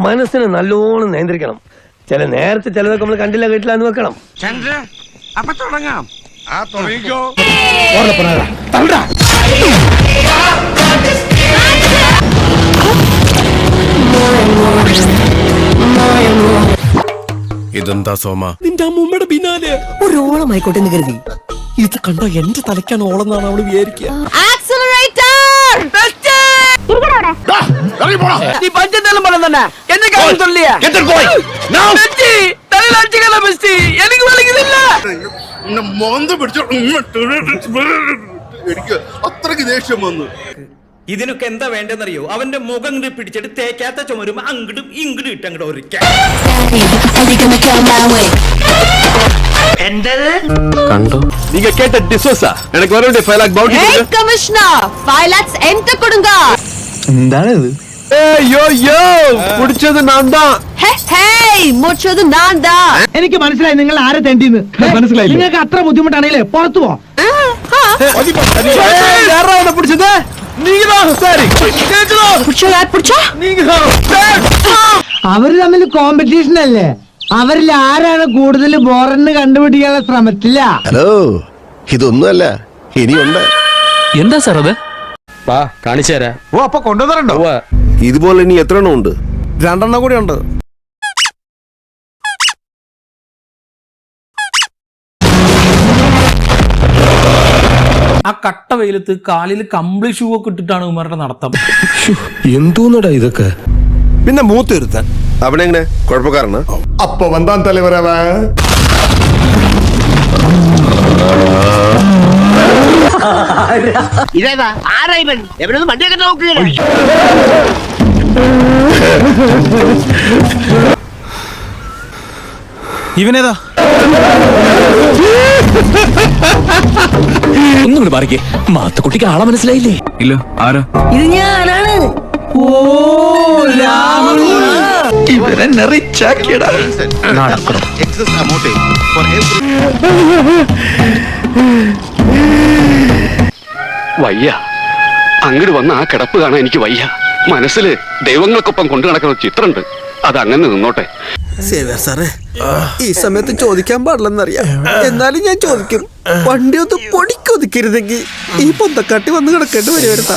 മനസ്സിനെ നല്ലോണം നിയന്ത്രിക്കണം. നേരത്തെ ചിലതൊക്കെ നമ്മൾ കണ്ടില്ല കേട്ടില്ല എന്ന് വെക്കണം. അപ്പൊ തുടങ്ങാം. തുടങ്ങിക്കോ. ഇതെന്താ സോമ? നിന്റെ അമ്മൂമ്മയുടെ പിന്നാലെ ഒരു ഓളമായിക്കോട്ടെ എന്ന് കരുതി. ഇത് കണ്ടോ എന്റെ തലയ്ക്കാണ് ഓളെന്നാണ് അവള് വിചാരിക്കുക. എനിക്ക് അത്രക്ക് ദേഷ്യം വന്നു. ഇതിനൊക്കെ എന്താ വേണ്ടെന്നറിയോ? അവന്റെ മുഖം പിടിച്ചിട്ട് തേക്കാത്ത ചുമരും അങ്ങടും ഇങ്ങടും ഇട്ടങ്ങോട്ട് ഒരിക്കൽ കണ്ടോ? நீங்க கேட்ட டிசோசா எனக்கு வர வேண்டிய 5 लाख பவுண்ட் ஏய் கமிஷனர் 5 lakhs என்கிட்ட கொடுங்க. എന്താണ് ഇത്? യോ യോ കുടിച്ചത് നാൻതാ. ഹേയ് മുടിച്ചത് നാൻതാ. എനിക്ക് മനസ്സിലായി നിങ്ങൾ ആരെ തെണ്ടിന്ന്. മനസ്സിലായി. നിങ്ങൾക്ക് അത്ര ബുദ്ധിമുട്ടാണെങ്കിലേ പുറത്തു പോ. പിടിച്ചത് അവര് തമ്മിൽ കോമ്പറ്റീഷൻ അല്ലേ? അവരിൽ ആരാണ് കൂടുതൽ ബോറന്ന് കണ്ടുപിടിക്കാനുള്ള ശ്രമത്തില്ല. ഹലോ, ഇതൊന്നുമല്ല, ഇനിയുണ്ട്. എന്താ സാർ അത്? കാണിച്ചു തരാ. ഓ, അപ്പൊ കൊണ്ടുവന്നിട്ടുണ്ടോ? ഇതുപോലെ ഇനി എത്ര എണ്ണം ഉണ്ട്? 2 എണ്ണം കൂടെ ഉണ്ട്. ആ കട്ട വെയിലത്ത് കാലിൽ കമ്പിളി ഷൂ ഒക്കെ ഇട്ടിട്ടാണ് ഉമറുടെ നടത്തം. എന്തോന്നടാ ഇതൊക്കെ? പിന്നെ മൂത്തിരുത്താൻ അവനെങ്ങനെ കുഴപ്പക്കാരനാ? അപ്പൊ വന്താൻ തലവരവ ഇതേതാ ആരാ ഇവൻ? എവനൊന്നും വണ്ടിയൊക്കെ നോക്കുകയാണ്. ഇവനേതാ? ഒന്നും പറയേ, മാത്തക്കുട്ടിക്ക് ആളെ മനസ്സിലായില്ലേ? ഇല്ല. ആരാ ഇത്? ഞാനാണ്. ഓ ഇവരെ നിറച്ചാക്കിയടാ. വയ്യ, അങ്ങോട്ട് വന്ന ആ കിടപ്പ് കാണാൻ എനിക്ക് വയ്യ. മനസ്സിൽ ദൈവങ്ങൾക്കൊപ്പം കൊണ്ടു നടക്കുന്ന ചിത്രമുണ്ട്, അത് അങ്ങനെ നിന്നോട്ടെ. സാറേ, ഈ സമയത്ത് ചോദിക്കാൻ പാടില്ലെന്നറിയാം, എന്നാലും ഞാൻ ചോദിക്കും. വണ്ടി ഒന്ന് പൊടിക്കൊതുക്കരുതെങ്കിൽ ഈ പൊന്തക്കാട്ടി വന്ന് കിടക്കേണ്ടി വരുമായിരുന്ന.